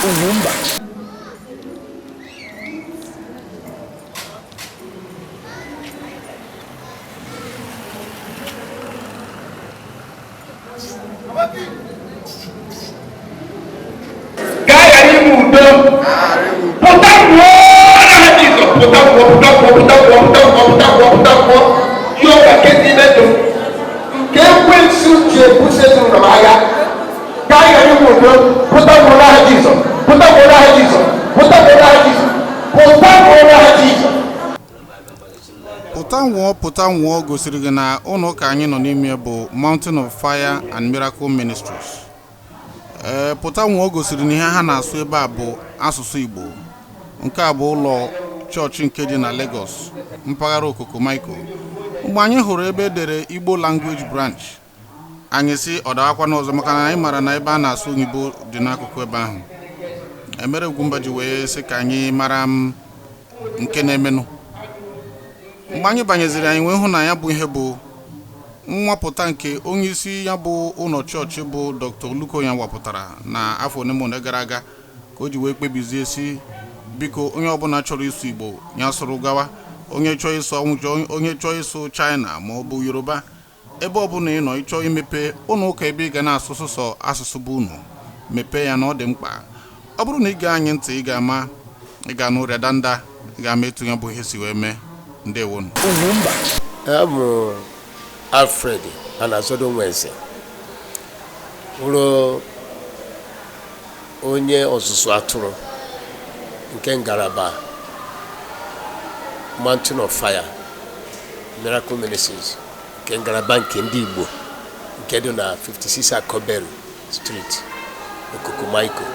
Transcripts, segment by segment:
UGWUMBA. Pụta nwụọ gosiri gị na ụlọ ka anyị nọ n'ime bụ Mountain of Fire and Miracle Ministries. Pụta nwụọ gosiri na ihe ha na-asụ ebe a bụ asụsụ Igbo. Nke a bụ ụlọ chọọchị nke dị na Lagos, mpaghara Okoko Michael. Mgbe anyị hụrụ ebe edere Igbo Language Branch, anyị si ọ dawakwa n'ọzọ maka na anyị mara na ebe a na-asụ Igbo dị n'akụkụ ebe ahụ. Emere UGWUMBA ji wee sị ka anyị mara nke na-emenụ. Mgbe anyị banyeziri anyị wee hụ na ya bụ ihe bụ nwapụta nke onye isi ya bụ ụlọ chọọchị bụ Dr. Oluko ya wapụtara na afọ one gara aga ka o ji wee kpebizie si biko onye ọbụla chọrọ ịsụ Igbo ya sụrụ gawa, onye chọọ ịsụ Awụjọ, onye chọọ ịsụ China ma ọ bụ Yoruba, ebe ọbụla ị nọ ịchọọ imepe ụlọ ụka ebe ị ga na-asụ sọsọ asụsụ bụ unu mepee ya na ọ dị mkpa. Ọ bụrụ na ị ga-anyị ntị ị ga-ama, ị ga-anụ redanda, ị ga-ama etu ya bụ ihe si wee mee. Ndewo. I'm Alfred Anazodo Wense. Ụlọ onye ọzụzụ atụrụ nke ngalaba Mountain of Fire Miracle Ministries nke ngalaba nke ndị Igbo nke dị na 56 Akobelu Street, Okoko Michael.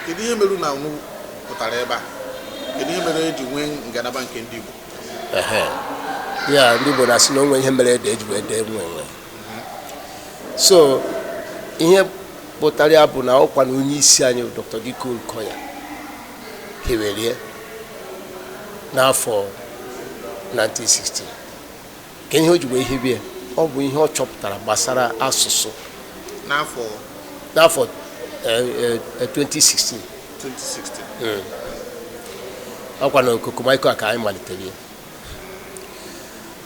Kedu ihe mere na unu pụtara ebe a? Kedu ihe mere eji nwee ngalaba nke ndị Igbo? Ya ndị Igbo na-asị na onwe ihe mere ede eji wee dee nwe. So ihe pụtara ya bụ na ọkwa na onye isi anyị Dr. Diko Nkoya hewerie n'afọ 1960. Ka ihe o ji wee hibie ọ bụ ihe ọ chọpụtara gbasara asụsụ n'afọ 2016. Ọkwa na Okoko Michael ka anyị malitere ya.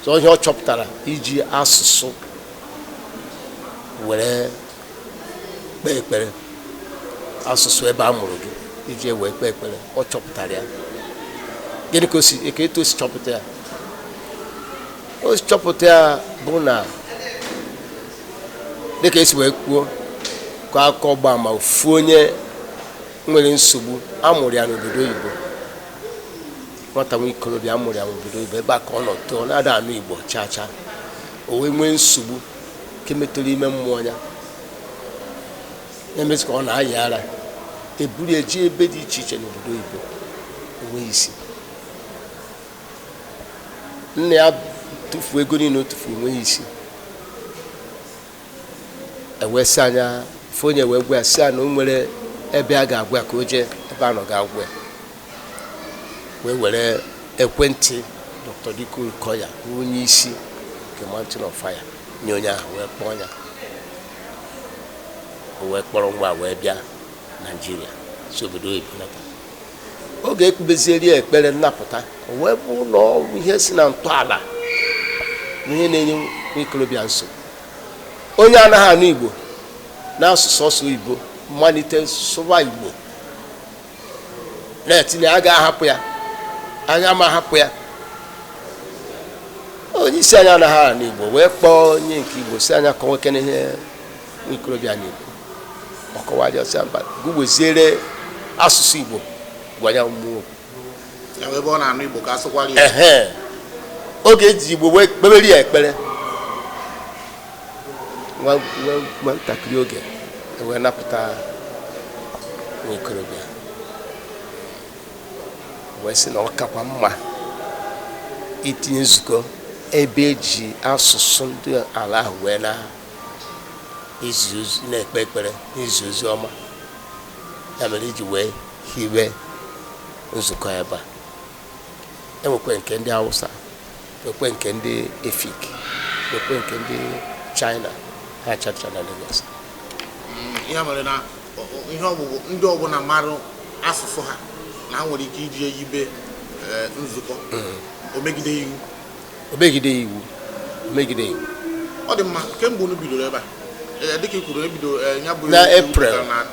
So ihe ọ chọpụtara iji asụsụ were kpee ekpere, asụsụ ebe a mụrụ gị iji wee kpee ekpere, ọ chọpụtara ya. Gịnị ka etu o si chọpụta ya? O si chọpụta ya bụ na dịka esi wee kwuo ka aka ọgba ma ofu onye nwere nsogbu amụrụ ya n'obodo oyibo. Nwata nwa ikorobịa amụrụ ya n'obodo oyibo ebe a ka ọ nọ too na-ada anụ Igbo chacha. O wee nwee nsogbu nke metụrụ ime mmụọ ya. Na-emezi ka ọ na-ayị ara, eburu eji ebe dị iche iche n'obodo oyibo, onwe isi. Nne ya tụfuo ego niile o tụfuo, onwe isi. Ewesị anya fụ onye wee gwa ya sị ya na o nwere ebe a ga-agwa ya ka o jee ebe a nọ ga-agwa ya. Wee were ekwentị Dr. Diko Nkoya onye isi nke Mountain of Fire nye onye ahụ wee kpọọ ya. O wee kpọrọ ngwa wee bịa Nigeria, si obodo oyibo nata. Oge ekpebezieri ekpere nnapụta, o wee bụ ụlọ ihe si na ntọala ihe na-enye ikorobịa nsogbu. Onye anaghị anụ Igbo na-asụsụ ọsụ Igbo malite sụba Igbo na-etinye a ga-ahapụ ya, anya ma hapụ ya. Onye isi anya anaghị anụ Igbo wee kpọọ onye nke Igbo si anya ka nwoke n'ihe ikorobịa n'Igbo. Ọkọwaja ọsị mba gụgweziere asụsụ Igbo gwanya mmụọ ya wee bụ ọ na-anụ Igbo ka asụkwara ya. Oge eji Igbo wee kpeberi ya ekpere, nwa ntakịrị oge wee napụta nwa ikorobịa. Wee sị na ọ kakwa mma itinye nzukọ ebe eji asụsụ ndị ala ahụ wee na-ekpe ekpere n'izu ozi ọma. Ya mere iji wee hiwe nzukọ ebe a. Enwekwe nke ndị Hausa, nwekwe nke ndị Efik, nwekwe nke ndị China, ha chacha na Lagos. Ya mere na ihe ọgbụgbụ ndị ọbụla marụ asụsụ ha na ha nwere ike iji eyibe nzukọ omegide iwu ọ dị mma kemgbe unu bidoro ebe a dịka ikwuru ebido ya bụ na April na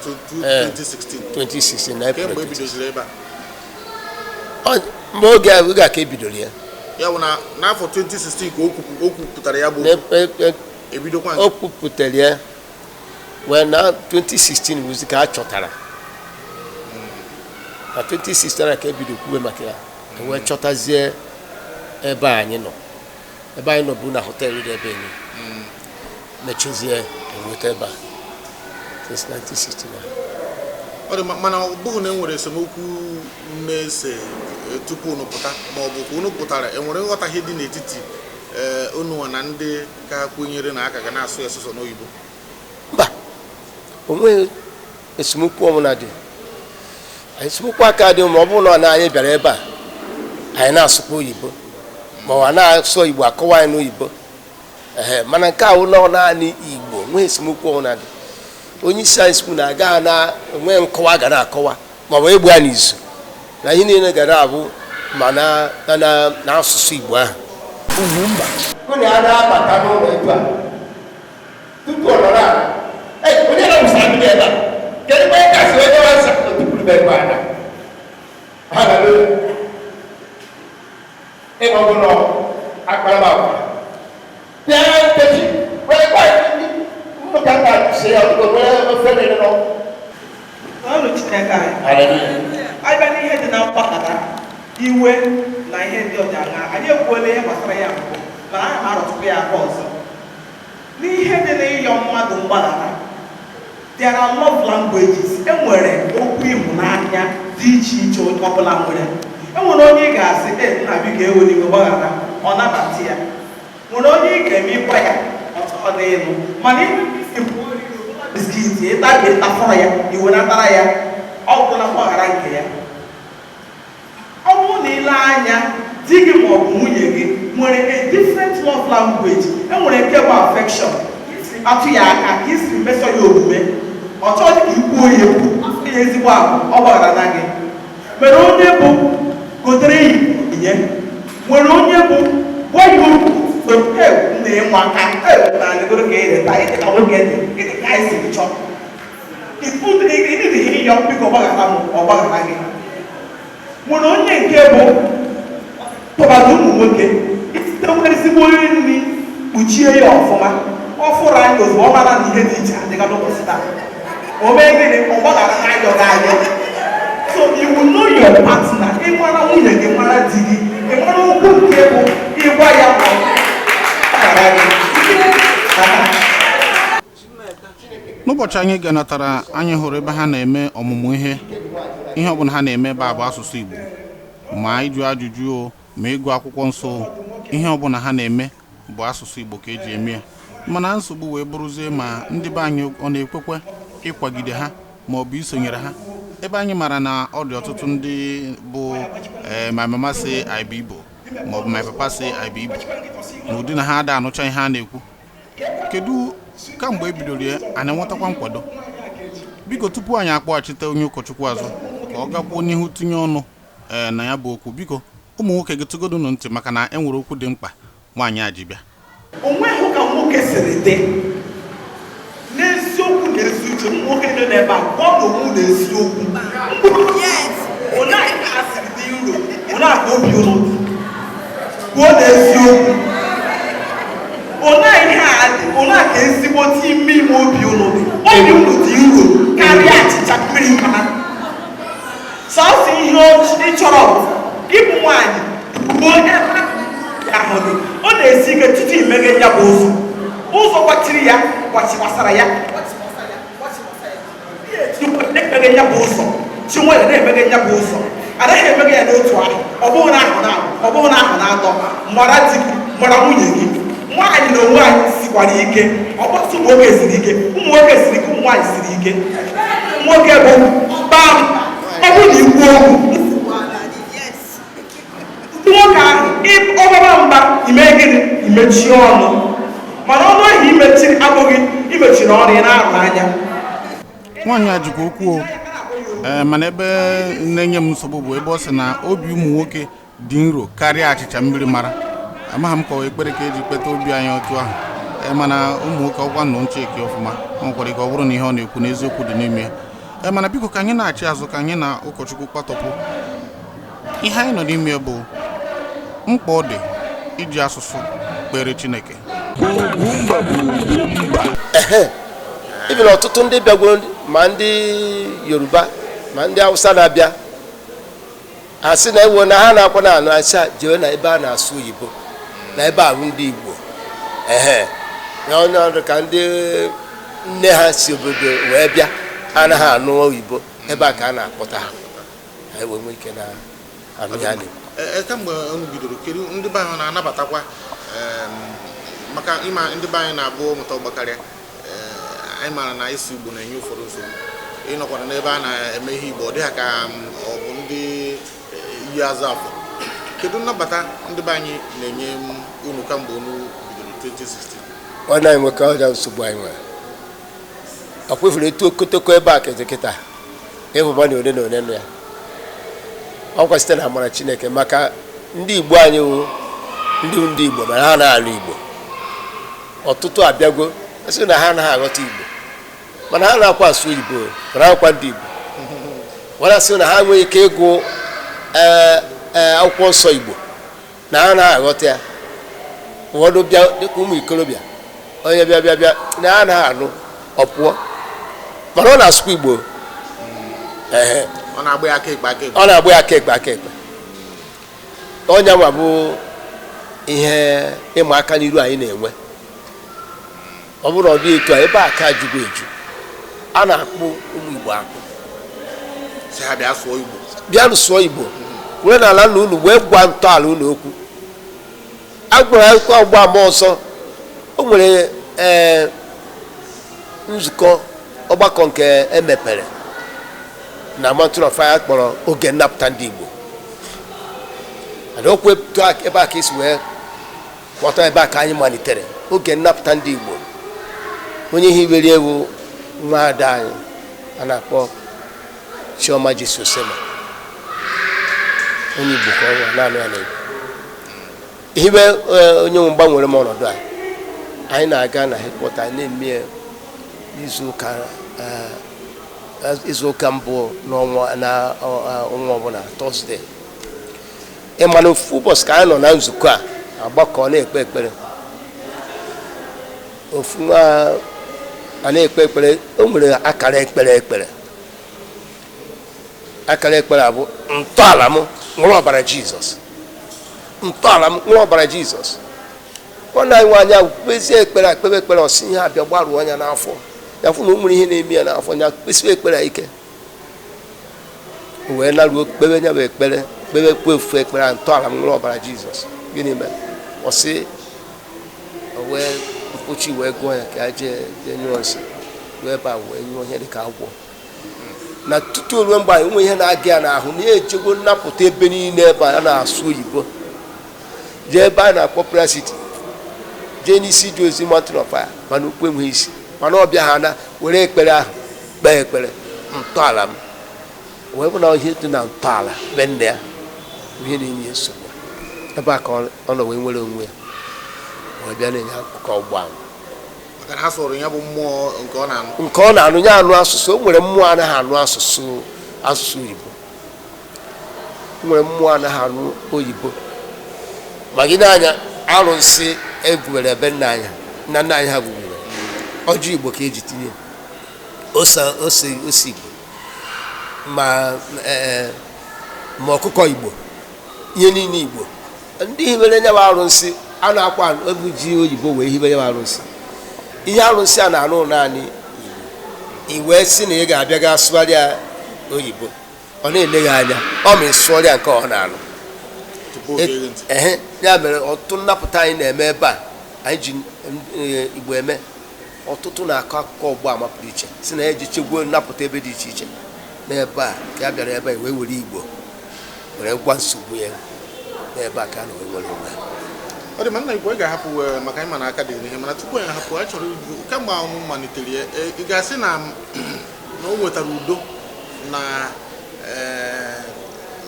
2016 na April kemgbe ebidoziri ebe a mgbe oge a ka ebidoro ya bụ na n'afọ 2016 ka o kwupụtara ya bụ ebidokwa o kwupụtara ya wee na 2016 wụzi ka a chọtara na 2016 ka ebido kwuwe maka ya wee chọtazie ebe anyị nọ bụ na họteelụ dị ebe enyi mechezie enweta ebe a since 1969. Ọ dị mana ọ bụghị na enwere esemokwu na-ese tupu unu pụta ma ọ bụ ka unu pụtara enwere nghọtahie dị n'etiti unu na ndị ka kwenyere na aka ga na-asụ asụsụ n'oyibo? Mba, onwe esemokwu ọbụla dị. Esemokwu aka dị ma ọ bụrụ na anyị bịara ebe a anyị na-asụkwa oyibo ma ọ na-asụ Igbo akọwa anyị n'oyibo mana nke ahụ nọ naanị Igbo nwee esemokwu ọbụla dị. Onye isi anyị sikwu na-aga na enwe nkọwa ga na-akọwa ma ọ bụ egbu ya n'izu na ihe niile ga na-abụ ma na asụsụ Igbo ahụ. Ugwumba onye a na-abata n'ụlọ ebe a tupu ọ nọrọ ala onye na-awụsa ndị ebe a kedu mgbe ị kasị onye wasa otupụrụ ebe a ha na ịgba ọbụla akparamagwa bịa nkechi wee gba ka nna si ya ofere nọ ọnụ Chineke anyị abịa n'ihe dị na mkpakọta iwe na ihe ndị ọja anyị ekwuola ihe gbasara ya mbụ mana anyị na-arọtụkwa ya aka ọzọ n'ihe dị na ịyọ mmadụ mgbaghara. There are love languages. Enwere okwu ịhụnanya dị iche iche onye ọbụla nwere. Enwere onye ị ga-asị nna biko ewere iwe gbaghara ọ nabata ya, nwere onye ị ga-eme ịkwa ya ọ dị elu mana biskit ịtabi ịtafọrọ ya iwe natara ya ọ bụla mgbaghara nke ya. Ọ bụrụ na ile anya di gị ma ọ bụ nwunye gị nwere a different love language. Enwere nke bụ affection, atụ ya aka ka isi mesọ ya omume ọ chọghị ka ikwuo ya ekwu ya ezigbo ahụ ọ gbaghara na gị. Mere onye bụ gotere ya onyinye, nwere onye bụ gwa ya okwu nna ịnwa aka na legoro ka ịreta ịdị ka nwoke dị ịdị ka anyị siri chọọ ịdị ihe ya biko ọgbaghara gị. Nwere onye nke bụ tụbada ụmụ nwoke isite nwere ezigbo nri kpuchie ya ọfụma ọ fụrụ anyị ozugbo ọ mara na ihe dị iche adịga n'ụbọchị taa o mee gịnị ọgbaghara n'anyọ gị anya. So you will know your partner. Ị mara nwunye gị mara di gị ị mara okwu nke bụ ịgwa ya n'ụbọchị anyị ganatara anyị hụrụ ebe ha na-eme ọmụmụ ihe ọbụla ha na-eme ebe a bụ asụsụ Igbo ma ịjụ ajụjụ o ma ịgụ akwụkwọ nsọ ihe ọbụla ha na-eme bụ asụsụ Igbo ka eji eme ya. Mana nsogbu wee bụrụzie ma ndị be anyị ọ na-ekwekwe ịkwagide ha ma ọ bụ isonyere ha ebe anyị mara na ọ dị ọtụtụ ndị bụ my mama say I be Igbo ma ọ bụ my papa say I be Igbo n'ụdị na ha ada anụcha ihe a na-ekwu. Kedu kamgbe ebidoro ya a na-enwetakwa nkwado? Biko tupu anyị akpọghachite onye ụkọchukwu azụ ka ọ gakwuo n'ihu tinye ọnụ na ya bụ okwu, biko ụmụ nwoke gị tụgodo nụ ntị maka na enwere okwu dị mkpa nwaanyị a ji bịa. Onweghị ka nwoke siri dị n'eziokwu na ezi uche nwoke nọ n'ebe a gwa m onwe na eziokwu onye anyị asịrị dị nro onye aka obi ụlọ kwuo na eziokwu onye ihe a dị onye aka ezigbote ime ime obi ụlọ dị obi ụlọ dị nro karịa achịcha mmiri mkpana. Sọsọ ihe ị chọrọ ịbụ nwaanyị ruo ebe ahụ dị ọ na-esi ike tutu imeghe ya bụ ụzọ gbachiri ya gbasara ya emeghe ya bụ ụzọ chinwere na-emeghe ya bụ ụzọ anaghị emeghe ya n'otu ahụ ọ bụghị na ahụ na-atọ mara di gị mara nwunye gị. Nwaanyị na onwe anyị sikwara ike ọgbọtụ ụmụ nwoke siri ike ụmụ nwoke siri ike ụmụ nwaanyị siri ike. Nwoke bụ bam ọ bụ na ikwu okwu nwoke ahụ ọgbaba mba ime gịnị imechie ọnụ mana ọnụ ahụ imechiri abụghị imechiri ọnụ ị na-arụ anya. nwaanyị a jikwa okwu mana ebe na-enye m nsogbu bụ ebe ọ sị na obi ụmụ nwoke dị nro karịa achịcha mmiri mara. Amaghị m ka ọ ekpere ka eji kpeta obi anyị otu ahụ mana ụmụ nwoke ọgwa nọ ncheki ọfụma ọ nwekwara ka ọ bụrụ na ihe ọ na-ekwu n'eziokwu dị n'ime ya mana biko ka anyị na-achị azụ ka anyị na ụkọchukwu kpatọpụ ihe anyị nọ n'ime bụ mkpa ọ dị iji asụsụ kpere Chineke. Ibi na ọtụtụ ndị bịagworo ma ndị Yoruba ma ndị Hausa na-abịa asị na ewo na ha na-akwa na anụ asị jewe na ebe a na-asụ oyibo na ebe ahụ ndị Igbo na onye ọrụ ka ndị nne ha si obodo wee bịa anaghị anụ oyibo ebe a ka a na-akpọta ha ewe nwee ike na anụ ya kemgbe unu bidoro kedu ndị be anyị na-anabatakwa maka ịma ndị be anyị na-abụ mụta ọgbakarịa anyị mara na isi Igbo na-enye ụfọdụ nsogbu ịnọkwara n'ebe a na-eme ihe Igbo ọ dịghị ka ọ bụ ndị yi azụ afọ. Kedu nnabata ndị be anyị na-enye unu kamgbe unu bidoro 2016? Ọ na-enwe ka ọja nsogbu anyị nwere ọ kwefuru etu okotoko ebe a kịta ịhụba na one na one nụ ya ọkwa site na amara Chineke maka ndị Igbo anyị wụ ndị Igbo mana ha na-anụ Igbo ọtụtụ abịago sị na ha anaghị aghọta Igbo mana ha na-akwa asụ Igbo mana ha kwa ndị Igbo wara sị na ha nwere ike ịgụ akwụkwọ nsọ Igbo na ha anaghị aghọta ya ụfọdụ bịa dịka ụmụ ikorobịa onye bịa na ha anaghị anụ ọ pụọ mana ọ na-asụkwa Igbo ọ na-agba ya aka ekpe onye nwa bụ ihe ịma aka n'iru anyị na-enwe ọ bụrụ ọ dị etu a ebe a ka jụgo eju a na-akpụ ụmụ Igbo akpụ si ha bịa sụọ Igbo sụọ Igbo were n'ala na unu wee gwa ntọala unu okwu agbara akwụkwọ ọgba ama ọzọ o nwere nzukọ ọgbakọ nke emepere na Mountain of Fire kpọrọ oge nnapụta ndị Igbo okwu ebe a ka esi wee kpọta ebe a ka anyị malitere oge nnapụta ndị Igbo onye ihe iberi ewu nwa ada anyị a na-akpọ Chioma Jesosema onye Igbo ka ọnwa naanị ya na-egwu ihibe onye mgba nwere m ọnọdụ a anyị na-aga na headquarter na-eme izuụka mbụ n'ọnwa na ọnwa ọbụla Tọzdee ịma na ofu ụbọchị ka anyị nọ na nzukọ a agbakọ na-ekpe ekpere ofu nwa a na-ekpe ekpere o nwere akara ekpere abụ ntọala m ṅụrụ ọbara Jizọs nwanne anyị nwaanyị ahụ kpezie ekpere ọsị ihe abịa gbaruo anya n'afọ ya fụ na o nwere ihe na-eme ya n'afọ ya kpesiwe ekpere ike wee naruo kpebe nya bụ ekpere kpebekwa ofu ekpere ntọala m ṅụrụ ọbara Jizọs gịnị mere ọsị wee mkpochi wee gụọ ya ka jee nyụọ nsị wee ebe a wee nyụọ ihe dịka agwọ na tutu ruo mgbe anyị nwe ihe na-aga ya n'ahụ na ya ejego nnapụta ebe niile ebe a na-asụ oyibo jee ebe a na-akpọ Prasiti jee n'isi dị ozi Mountain of Fire mana ukwu enweghị isi mana ọ bịa ha na were ekpere ahụ kpee ekpere ntọala m wee bụ na ihe dị na ntọala be nne ya ihe na-enye nsogbu ebe a ka ọ nọ wee nwere onwe ya wee bịa na-enye akụkọ ụgbọ ahụ nke ọ na-anụ ya anụ asụsụ o nwere mmụọ anaghị anụ asụsụ Igbo nwere mmụọ anaghị anụ oyibo ma gị n'anya arụsị egwuwere ebe nna anyị ha gwuwere ọjị Igbo ka eji tinye ose Igbo ma ọkụkọ Igbo ihe niile Igbo ndị hibere nya bụ arụsị a na-akwa ebu ji oyibo wee hibere ya arụsị ihe arụsị a na-anụ naanị Igbo iwe si na ị ga-abịa ga sụgharịa oyibo ọ na-ele gị anya ọ ma ịsụọrịa nke ọ na-anụ ya mere ọtụtụ nnapụta anyị na-eme ebe a anyị ji Igbo eme ọtụtụ na-akọ akụkọ ọgbọ ama pụrụ iche si na eji chegbuo nnapụta ebe dị iche iche n'ebe a ka a bịara ebe a wee were Igbo were gwa nsogbu ya n'ebe a ka a na wee nwere onwe ọ dị mana Igbo ga-ahapụ maka ịma na aka dị n'ihe mana tupu anyị hapụ anyị chọrọ kemgbe ọnụ malitere ị ga-asị na na o nwetara udo na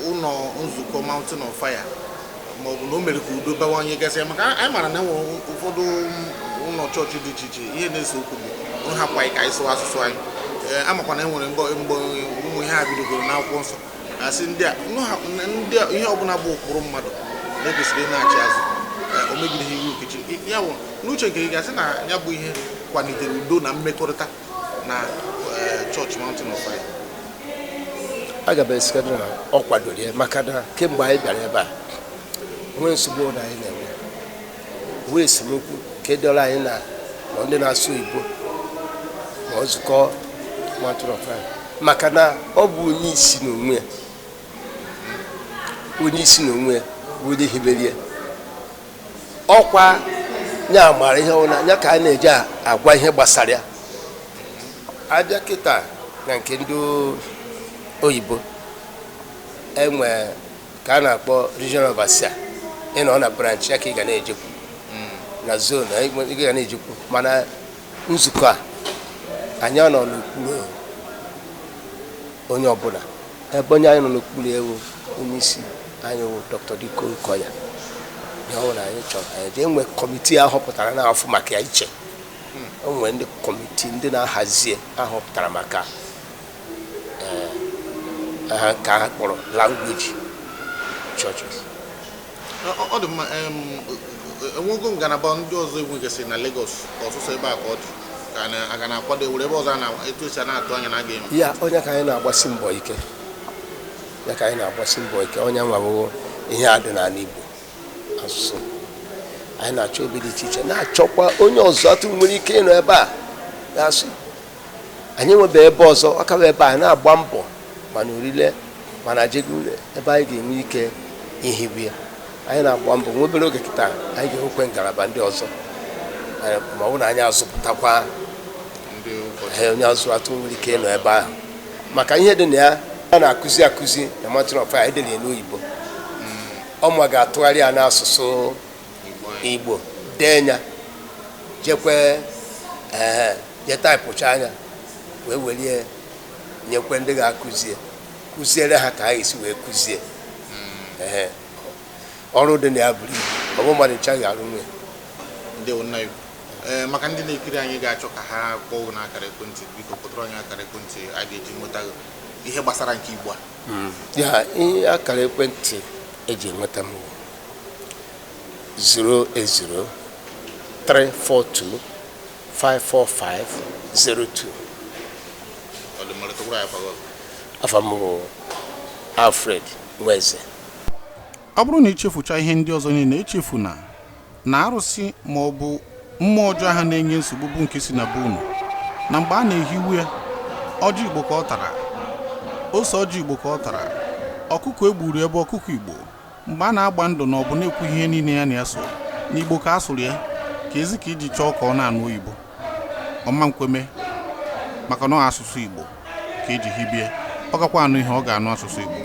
ụlọ nzukọ Mountain of Fire ma ọ bụ na o mere ka udo bawanye gasị maka anyị mara na enwere ụfọdụ ụlọ chọọchị dị iche iche ihe na-ese okwu bụ nhapụ anyị ka anyị sụwa asụsụ anyị amakwa na enwere mgbe ụmụ ihe a bidogoro n'akwụkwọ nsọ asị ndị a ihe ọbụla bụ ụkpụrụ mmadụ na-ekwesịrị na-achị azụ o megideghi iwu nke Chineke ya bụ n'uche nke gị gasị na ya bụ ihe kwalitere udo na mmekọrịta na chọọchị Mountain of Fire. Aga m esi na ọ kwadoro ya maka na kemgbe anyị bịara ebe a nwee nsogbu na anyị na-enwe wee esemokwu nke dọrọ anyị na ndị na-asụ Igbo ma nzukọ Mountain of Fire maka na ọ bụ onye isi n'onwe ya bụ onye hibere ya ọkwa nya mara ihe ọbụla nya ka a na-eji agwa ihe gbasara ya abịa kịta na nke ndị oyibo enwe ka a na-akpọ regional overseer ịnọ na branch ya ka ị ga na-ejekwu na zone ị ga na-ejekwu mana nzukọ a anyị nọ n'okpuru onye ọbụla ebe onye anyị nọ n'okpuru ewu onye isi anyị wụ Dr. Diko Nkoya ya ọ na anyị chọrọ anyị dị enwe kọmitii ahọpụtara n'afọ maka ya iche o nwere ndị kọmitii ndị na-ahazi ahọpụtara maka ka ha kpọrọ language churches. Ọ dị mma enwego ngalaba ndị ọzọ enwegasị na Lagos ọsụsọ ebe a ka ọ dị ka a na-akwado ewere ebe ọzọ etu esi na-atụ anya na a ga-eme ya onye ka anyị na-agbasi mbọ ike onye nwabụghị ihe a dị n'ala Igbo asụsụ anyị na-achọ ebe dị iche iche na-achọkwa onye ọzọ atụ nwere ike ịnọ ebe a ga-asụ anyị nwebe ebe ọzọ ọ kawa ebe a na-agba mbọ mana orile mana jegule ebe anyị ga-enwe ike ihibu ya anyị na-agba mbọ nwa obere oge kịta anyị ga-enwekwe ngalaba ndị ọzọ ma ọ bụ na anyị azụpụtakwa onye azụ atụ nwere ike ịnọ ebe ahụ maka ihe dị na ya a na-akụzi na Mountain of Fire edere n'oyibo ọma ga-atụgharị ya n'asụsụ Igbo denya jekwe je taịpụcha anya wee were nyekwe ndị kụziere ha ka ha esi wee kụzie ọrụ dị na ya buru ibu ọ bụ mmadụ nchaghị arụ nwe maka ndị na-ekiri anyị ga-achọ ka ha kpọọ n'akara ekwentị biko kpọtụrụ anyị akara ekwentị a ga-eji nweta ihe gbasara nke Igbo a ya ihe akara ekwentị eji enweta m 08034254502 afamụ Alfred Nweze. Ọ bụrụ na ichefucha ihe ndị ọzọ niile echefu na arụsị ma ọ bụ mmụọ ọjọọ ha na-enye nsogbu bụ nke si na be unu na mgbe a na-ehiwu ya ọjị Igbo ka ọ tara ose ọjị Igbo ka ọ tara ọkụkọ egburu ebe ọkụkọ Igbo mgbe a na-agba ndụ na ọ bụ na-ekwu ihe niile ya na ya so n'Igbo ka a sụrụ ya ka ezi ka iji chọọ ka ọ na-anụ oyibo ọma nkweme maka na asụsụ Igbo ka eji hibie ọ gakwa anụ ihe ọ ga-anụ asụsụ Igbo.